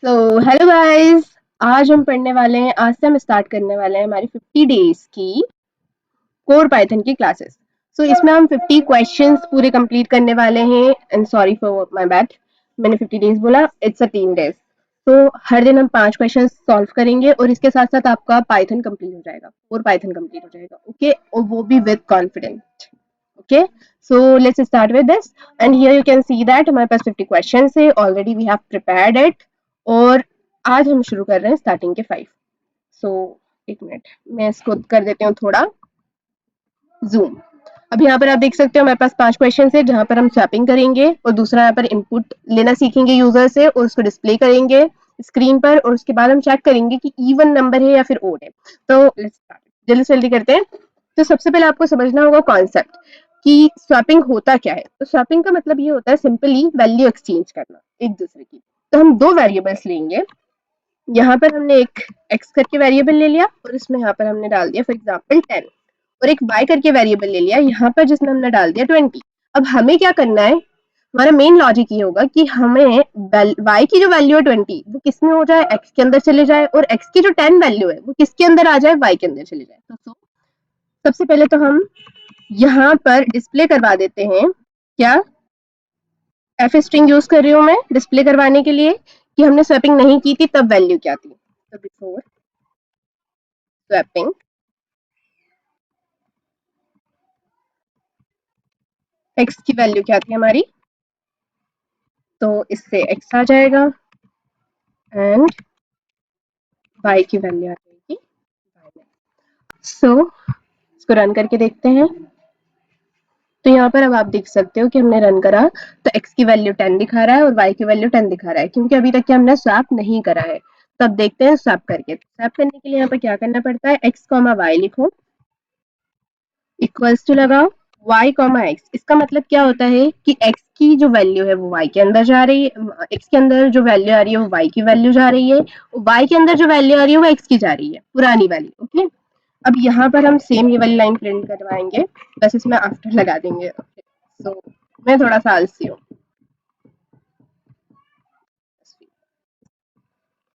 Hello guys. आज हम पढ़ने वाले हैं, आज से हम स्टार्ट करने वाले हैं हमारी 50 डेज की कोर पाइथन की क्लासेस। इसमें हम 50 क्वेश्चंस पूरे कंप्लीट करने वाले हैं। And sorry for my bad, मैंने 50 डेज बोला, इट्स अ 3 डेज। हर दिन हम 5 क्वेश्चन सॉल्व करेंगे और इसके साथ साथ आपका पाइथन कंप्लीट हो जाएगा, कोर पाइथन कंप्लीट हो जाएगा। ओके, और वो भी with confident. Okay, so let's start with this. And here you can see that हमारे पास 50 questions है, already we have prepared it। और आज हम शुरू कर रहे हैं स्टार्टिंग के 5। एक मिनट, मैं इसको कर देती हूँ थोड़ा जूम। अब यहाँ पर आप देख सकते हो हमारे पास 5 क्वेश्चन है, जहाँ पर हम स्वैपिंग करेंगे और दूसरा यहाँ पर इनपुट लेना सीखेंगे यूजर से और उसको डिस्प्ले करेंगे स्क्रीन पर, और उसके बाद हम चेक करेंगे कि इवन नंबर है या फिर ओड है। तो लेट्स स्टार्ट, जल्दी से जल्दी करते हैं। तो सबसे पहले आपको समझना होगा कॉन्सेप्ट कि स्वैपिंग होता क्या है। तो स्वैपिंग का मतलब ये होता है सिंपली वैल्यू एक्सचेंज करना एक दूसरे की। तो हम दो वेरिएबल्स लेंगे, यहाँ पर हमने एक x करके वेरिएबल ले लिया और इसमें यहाँ पर हमने डाल दिया फॉर एग्जांपल 10, और एक y करके वेरिएबल ले लिया यहाँ पर जिसमें हमने डाल दिया 20। अब हमें क्या करना है, हमारा मेन लॉजिक ये होगा कि हमें y की जो वैल्यू है 20 वो किस में हो जाए, x के अंदर चले जाए, और x की जो 10 वैल्यू है वो किसके अंदर आ जाए, y के अंदर चले जाए। तो सबसे पहले तो हम यहाँ पर डिस्प्ले करवा देते हैं, क्या एफ स्ट्रिंग यूज कर रही हूँ मैं डिस्प्ले करवाने के लिए कि हमने स्वैपिंग नहीं की थी तब वैल्यू क्या थी। तो बिफोर स्वैपिंग x की वैल्यू क्या थी हमारी, तो इससे x आ जाएगा एंड y की वैल्यू आ जाएगी। इसको रन करके देखते हैं। तो यहाँ पर अब आप देख सकते हो कि हमने रन करा तो x की वैल्यू 10 दिखा रहा है और y की वैल्यू 10 दिखा रहा है, क्योंकि अभी तक हमने स्वैप नहीं करा है। तो अब देखते हैं स्वैप करके। स्वैप करने के लिए यहाँ पर क्या करना पड़ता है, x, y लिखो, इक्वल्स टू लगाओ y, x। इसका मतलब क्या होता है कि x की जो वैल्यू है वो y के अंदर जा रही है, x के अंदर जो वैल्यू आ रही है वो y की वैल्यू जा रही है, y के अंदर जो वैल्यू आ रही है वो x की जा रही है, पुरानी वाली। ओके, अब यहाँ पर हम सेम ये वाली लाइन प्रिंट करवाएंगे, बस इसमें आफ्टर लगा देंगे। सो मैं थोड़ा सा आलसी हूँ,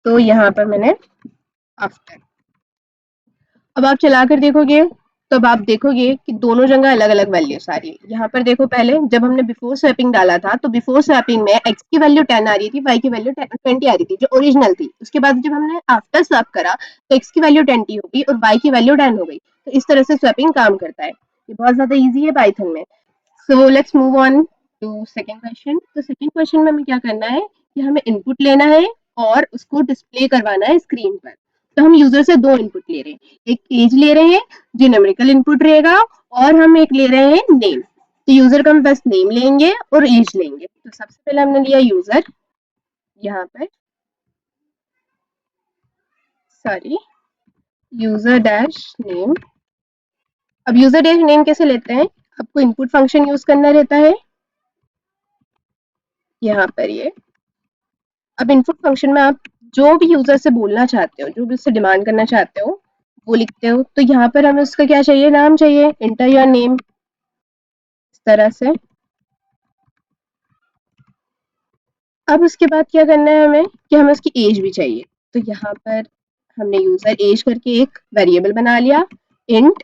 तो यहाँ पर मैंने आफ्टर। अब आप चला कर देखोगे तो अब आप देखोगे कि दोनों जगह अलग अलग वैल्यूज आ रही है। यहाँ पर देखो, पहले जब हमने बिफोर स्वैपिंग डाला था तो बिफोर स्वैपिंग में x की वैल्यू 10 आ रही थी, y की वैल्यू 20 आ रही थी जो ओरिजिनल थी। उसके बाद जब हमने आफ्टर स्वैप करा तो x की वैल्यू 20 हो गई और y की वैल्यू 10 हो गई। तो इस तरह से स्वैपिंग काम करता है, ये बहुत ज्यादा ईजी है पाइथन में। So let's move on to second question. तो सेकेंड क्वेश्चन में हमें क्या करना है कि हमें इनपुट लेना है और उसको डिस्प्ले करवाना है स्क्रीन पर। तो हम यूजर से दो इनपुट ले रहे हैं, एक एज ले रहे हैं जो न्यूमेरिकल इनपुट रहेगा, और हम एक ले रहे हैं नेम। तो यूजर का हम बस नेम लेंगे और एज लेंगे। तो सबसे पहले हमने लिया यूजर, यहाँ पर सॉरी यूजर डैश नेम। अब यूजर डैश नेम कैसे लेते हैं, आपको इनपुट फंक्शन यूज करना रहता है यहाँ पर ये। अब इनपुट फंक्शन में आप जो भी यूजर से बोलना चाहते हो, जो भी उससे डिमांड करना चाहते हो वो लिखते हो। तो यहाँ पर हमें उसका क्या चाहिए, नाम चाहिए, एंटर योर नेम, इस तरह से। अब उसके बाद क्या करना है हमें कि हमें उसकी एज भी चाहिए। तो यहाँ पर हमने यूजर एज करके एक वेरिएबल बना लिया, इंट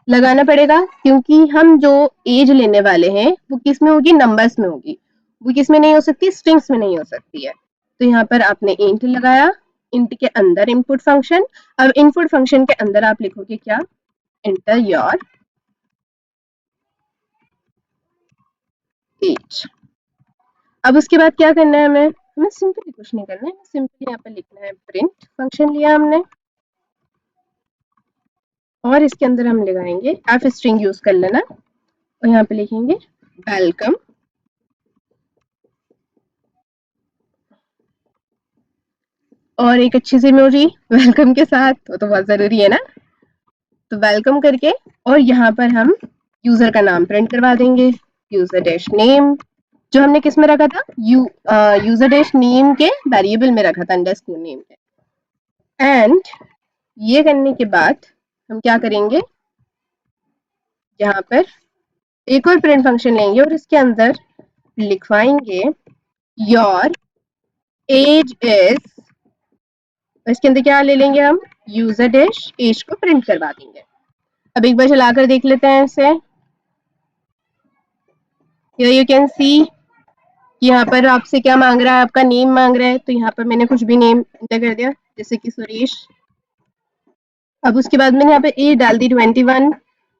लगाना पड़ेगा क्योंकि हम जो एज लेने वाले हैं वो किस में होगी, नंबर्स में होगी, वो किस में नहीं हो सकती, स्ट्रिंग्स में नहीं हो सकती है। तो यहाँ पर आपने इंट लगाया, इंट के अंदर इनपुट फंक्शन। अब इनपुट फंक्शन के अंदर आप लिखोगे क्या, एंटर योर एज। अब उसके बाद क्या करना है हमें सिंपली कुछ नहीं करना है, सिंपली यहाँ पर लिखना है प्रिंट फंक्शन लिया हमने, और इसके अंदर हम लगाएंगे एफ स्ट्रिंग यूज कर लेना, और यहाँ पे लिखेंगे वेलकम। और एक अच्छी सी इमोजी वेलकम के साथ, वो तो बहुत जरूरी है ना। तो वेलकम करके और यहाँ पर हम यूजर का नाम प्रिंट करवा देंगे, यूजर डैश नेम, जो हमने किस में रखा था, यूजर डैश नेम के वेरिएबल में रखा था, अंडरस्कोर नेम के। एंड ये करने के बाद हम क्या करेंगे, यहाँ पर एक और प्रिंट फंक्शन लेंगे और इसके अंदर लिखवाएंगे योर एज इज, इसके अंदर क्या ले लेंगे हम, यूजर डैश एज को प्रिंट करवा देंगे। अब एक बार चलाकर देख लेते हैं इसे। यू कैन सी यहाँ पर आपसे क्या मांग रहा है, आपका नेम मांग रहा है, तो यहाँ पर मैंने कुछ भी नेम एंटर कर दिया, जैसे कि सुरेश। अब उसके बाद मैंने यहाँ पे एज डाल दी 21,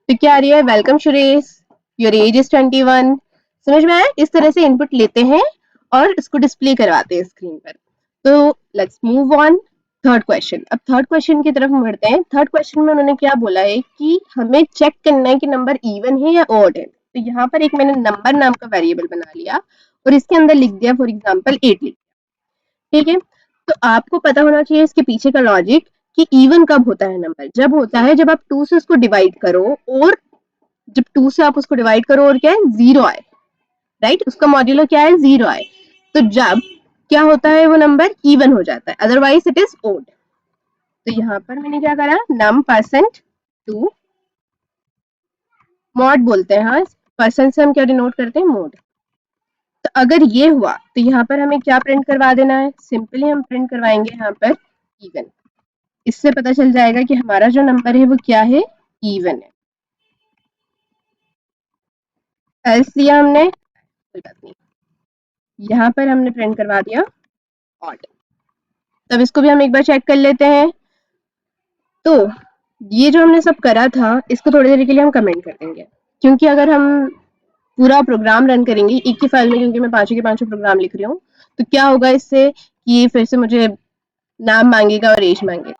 तो क्या आ रही है, welcome Suresh, your age is 21। समझ में आया? इस तरह से इनपुट लेते हैं और इसको डिस्प्ले करवाते हैं स्क्रीन पर। तो let's move on third question. अब थर्ड क्वेश्चन की तरफ बढ़ते हैं। थर्ड क्वेश्चन में उन्होंने क्या बोला है कि हमें चेक करना है कि नंबर इवन है या ऑड है। तो यहाँ पर एक मैंने नंबर नाम का वेरिएबल बना लिया और इसके अंदर लिख दिया फॉर एग्जाम्पल 8 लिख दिया। ठीक है, तो आपको पता होना चाहिए इसके पीछे का लॉजिक कि इवन कब होता है नंबर, जब होता है जब आप 2 से उसको डिवाइड करो और जब 2 से आप उसको डिवाइड करो और क्या है, 0 आए, राइट, उसका मॉड्यूलो क्या है, 0 आए, तो जब क्या होता है वो नंबर इवन हो जाता है, अदरवाइज इट इज ओड। तो यहाँ पर मैंने क्या करा, नम परसेंट टू मॉड बोलते हैं, हाँ परसेंट से हम क्या डिनोट करते हैं, मोड। तो अगर ये हुआ तो यहाँ पर हमें क्या प्रिंट करवा देना है, सिंपली हम प्रिंट करवाएंगे यहाँ पर इवन। इससे पता चल जाएगा कि हमारा जो नंबर है वो क्या है, इवन है। एल्स दिया हमने, कोई बात नहीं, यहाँ पर हमने प्रिंट करवा दिया ऑड। तब इसको भी हम एक बार चेक कर लेते हैं। तो ये जो हमने सब करा था इसको थोड़ी देर के लिए हम कमेंट कर देंगे, क्योंकि अगर हम पूरा प्रोग्राम रन करेंगे एक ही फाइल में, क्योंकि मैं पांचों के पांचों प्रोग्राम लिख रही हूँ, तो क्या होगा इससे कि फिर से मुझे नाम मांगेगा और एज मांगेगा।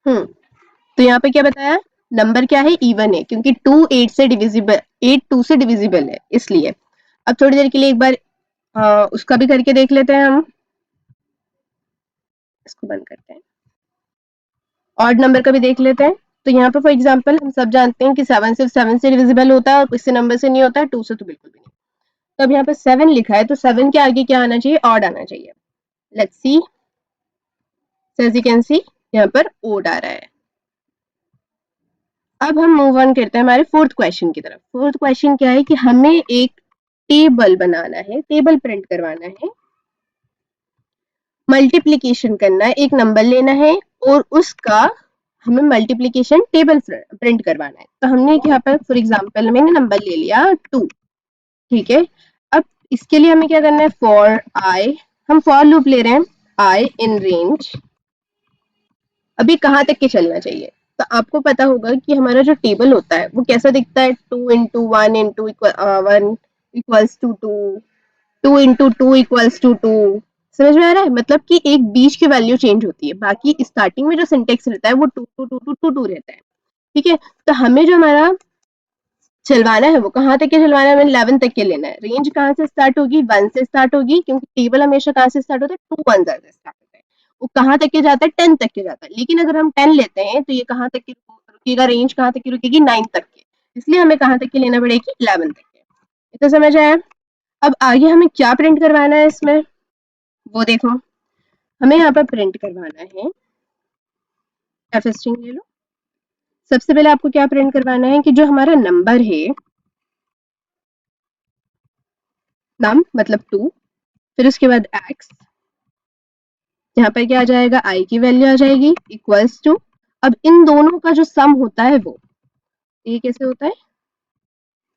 तो यहाँ पे क्या बताया, नंबर क्या है, इवन है, क्योंकि 2 8 से डिविजिबल, 8 2 से डिविजिबल है इसलिए। अब थोड़ी देर के लिए एक बार उसका भी करके देख लेते हैं हम। इसको बंद करते हैं, ऑड नंबर का भी देख लेते हैं। तो यहाँ पे फॉर एग्जांपल हम सब जानते हैं कि 7 सिर्फ 7 से डिविजिबल होता है और किसी नंबर से नहीं होता है, 2 से तो बिल्कुल भी नहीं। तो अब यहाँ पे 7 लिखा है, तो 7 के आगे क्या आना चाहिए, ऑड आना चाहिए। Let's see, as you can see यहाँ पर ओड आ रहा है। अब हम मूव ऑन करते हैं हमारे फोर्थ क्वेश्चन की तरफ। फोर्थ क्वेश्चन क्या है कि हमें एक टेबल बनाना है, टेबल प्रिंट करवाना है, मल्टीप्लिकेशन करना है, एक नंबर लेना है और उसका हमें मल्टीप्लिकेशन टेबल प्रिंट करवाना है। तो हमने यहाँ पर फॉर एग्जांपल मैंने नंबर ले लिया 2, ठीक है। अब इसके लिए हमें क्या करना है, फॉर आई, हम फॉर लूप ले रहे हैं, आई इन रेंज, अभी कहाँ तक के चलना चाहिए। तो आपको पता होगा कि हमारा जो टेबल होता है वो कैसा दिखता है, 2 into 1 into 1 equals to 2, 2 into 2 equals to 2। समझ में आ रहा है, मतलब कि एक बीच की वैल्यू चेंज होती है, बाकी स्टार्टिंग में जो सिंटेक्स रहता है वो 2 2 2 2 2 2 रहता है। ठीक है, तो हमें जो हमारा चलवाना है वो कहाँ तक के चलवाना है, हमें 11 तक के लेना है। रेंज कहाँ से स्टार्ट होगी, 1 से स्टार्ट होगी, क्योंकि टेबल हमेशा कहाँ से स्टार्ट होता है, 2 1 से स्टार्ट होता है। वो कहाँ तक के जाता है, 10 तक के जाता है। लेकिन अगर हम 10 लेते हैं तो ये कहाँ तक की रुकेगा, रेंज कहाँ तक की रुकेगी, 9 तक के। इसलिए हमें कहाँ तक की लेना पड़ेगी, 11 तक के। तो समझ आया। अब आगे हमें क्या प्रिंट करवाना है इसमें, वो देखो। हमें यहाँ पर प्रिंट करवाना है, एफ स्ट्रिंग ले लो। सबसे पहले आपको क्या प्रिंट करवाना है कि जो हमारा नंबर है, नम मतलब 2, फिर उसके बाद एक्स, यहाँ पर क्या आ जाएगा, आई की वैल्यू आ जाएगी इक्वल्स टू, अब इन दोनों का जो सम होता है वो, ये कैसे होता है,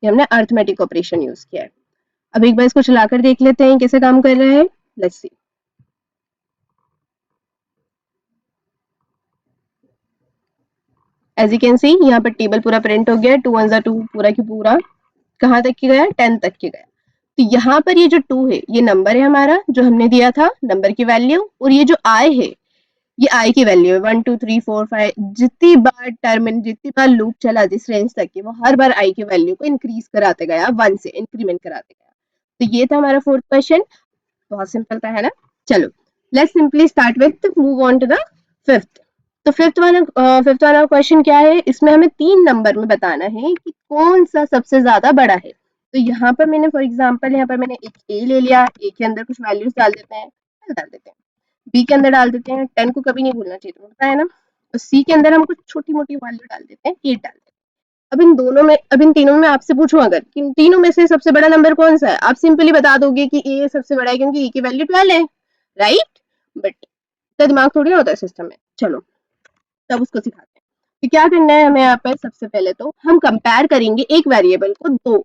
ये हमने अर्थमेटिक ऑपरेशन यूज किया है। अब एक बार इसको चलाकर देख लेते हैं कैसे काम कर रहा है। Let's see, as you can see यहाँ पर टेबल पूरा प्रिंट हो गया, 2 1 2 पूरा की पूरा कहाँ तक की गया, 10 तक की गया। तो यहाँ पर ये जो 2 है ये नंबर है हमारा जो हमने दिया था, नंबर की वैल्यू, और ये जो आई है ये आई की वैल्यू है। 1 2 3 4 5 जितनी बार टर्म, जितनी बार लूप चला जिस रेंज तक की, वो हर बार आई की वैल्यू को इंक्रीज कराते गया, 1 से इंक्रीमेंट कराते गया। तो ये था हमारा फोर्थ क्वेश्चन, बहुत सिंपल था, है ना। चलो let's simply start with move on to the fifth. तो फिफ्थ वाला क्वेश्चन क्या है, इसमें हमें 3 नंबर में बताना है कि कौन सा सबसे ज्यादा बड़ा है। तो यहाँ पर मैंने फॉर एग्जांपल यहाँ पर मैंने एक ए ले लिया, ए के अंदर कुछ वैल्यूज डाल देते हैं, डाल देते हैं, बी के अंदर डाल देते हैं, 10 को कभी नहीं भूलना चाहिए, तुम्हें पता है ना। तो सी के अंदर हम कुछ छोटी मोटी वैल्यू डाल देते हैं, 8 डाल देते हैं। अब इन तीनों में आपसे पूछूं अगर कि इन तीनों में से सबसे बड़ा नंबर कौन सा है, आप सिंपली बता दोगे कि ए सबसे बड़ा है, क्योंकि ए की वैल्यू 12 है। राइट, बट इतना दिमाग थोड़ी ना होता है सिस्टम में। चलो तब उसको सिखाते हैं। तो क्या करना है हमें यहाँ पर, सबसे पहले तो हम कंपेयर करेंगे एक वेरिएबल को दो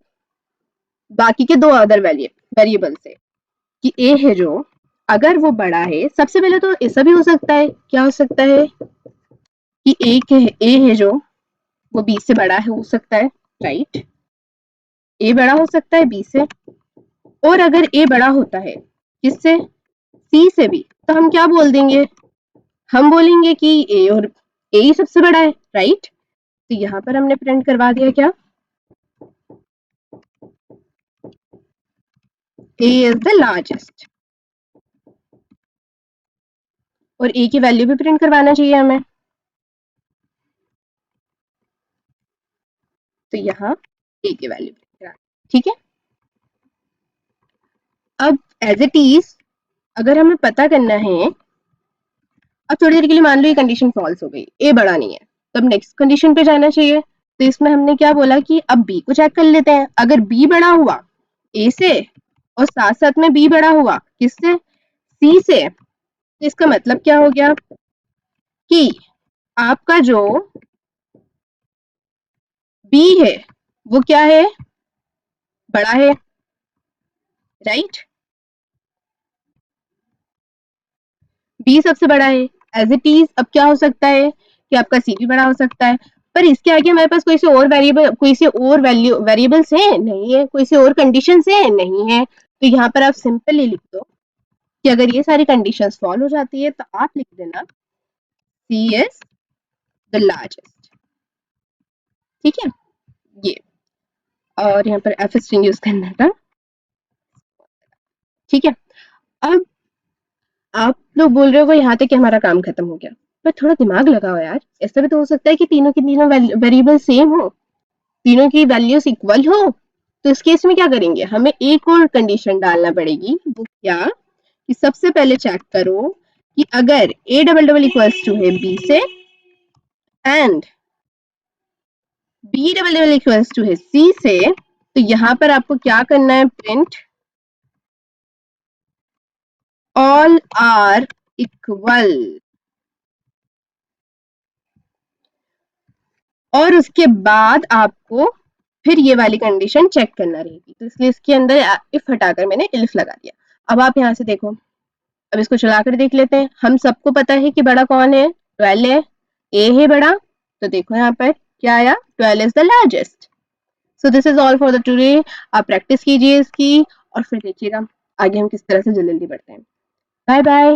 बाकी के दो अदर वेरिएबल से, कि ए है जो, अगर वो बड़ा है, सबसे पहले तो ऐसा भी हो सकता है, क्या हो सकता है कि ए है जो वो बी से बड़ा है, हो सकता है, राइट, ए बड़ा हो सकता है बी से। और अगर ए बड़ा होता है किससे, सी से भी, तो हम क्या बोल देंगे, हम बोलेंगे कि ए और ए ही सबसे बड़ा है, राइट। तो यहाँ पर हमने प्रिंट करवा दिया क्या, ए इज द लार्जेस्ट, और ए की वैल्यू भी प्रिंट करवाना चाहिए हमें। तो यहाँ ए की वैल्यू प्रिंट करा, ठीक है। अब एज इट इज अगर हमें पता करना है, अब थोड़ी देर के लिए मान लो ये कंडीशन फॉल्स हो गई, ए बड़ा नहीं है, तब नेक्स्ट कंडीशन पे जाना चाहिए। तो इसमें हमने क्या बोला कि अब बी को चेक कर लेते हैं, अगर बी बड़ा हुआ ए से और साथ साथ में बी बड़ा हुआ किससे, सी से, तो इसका मतलब क्या हो गया कि आपका जो बी है वो क्या है, बड़ा है, राइट, बी सबसे बड़ा है। एज इट इज अब क्या हो सकता है कि आपका सी भी बड़ा हो सकता है, पर इसके आगे हमारे पास कोई से और वेरिएबल, कोई से और वेरिएबल्स है नहीं है, कोई से और कंडीशंस है नहीं है। तो यहाँ पर आप सिंपली लिख दो कि अगर ये सारी कंडीशंस फॉलो हो जाती है तो आप लिख देना सी इज द लार्जेस्ट, ठीक है, ये, और यहाँ पर एफ स्ट्रिंग यूज करना था, ठीक है। अब आप लोग बोल रहे हो यहाँ तक कि हमारा काम खत्म हो गया, पर थोड़ा दिमाग लगाओ यार, ऐसा भी तो हो सकता है कि तीनों के तीनों वेरिएबल सेम हो, तीनों की वैल्यूज इक्वल हो। तो इस केस में क्या करेंगे, हमें एक और कंडीशन डालना पड़ेगी, वो क्या, कि सबसे पहले चेक करो कि अगर a double double equals to है b से and b double double equals to है c से, तो यहाँ पर आपको क्या करना है, प्रिंट ऑल आर इक्वल, और उसके बाद आपको फिर ये वाली कंडीशन चेक करना रहेगी। तो इसलिए इसके अंदर इफ हटाकर मैंने इल्फ लगा दिया। अब आप यहाँ से देखो, अब इसको चलाकर देख लेते हैं। हम सबको पता है कि बड़ा कौन है, 12 है, ए है बड़ा, तो देखो यहाँ पर क्या आया, 12 is the largest. So this is all for the today. आप प्रैक्टिस कीजिए इसकी और फिर देखिएगा आगे हम किस तरह से जल्दी बढ़ते हैं। Bye bye.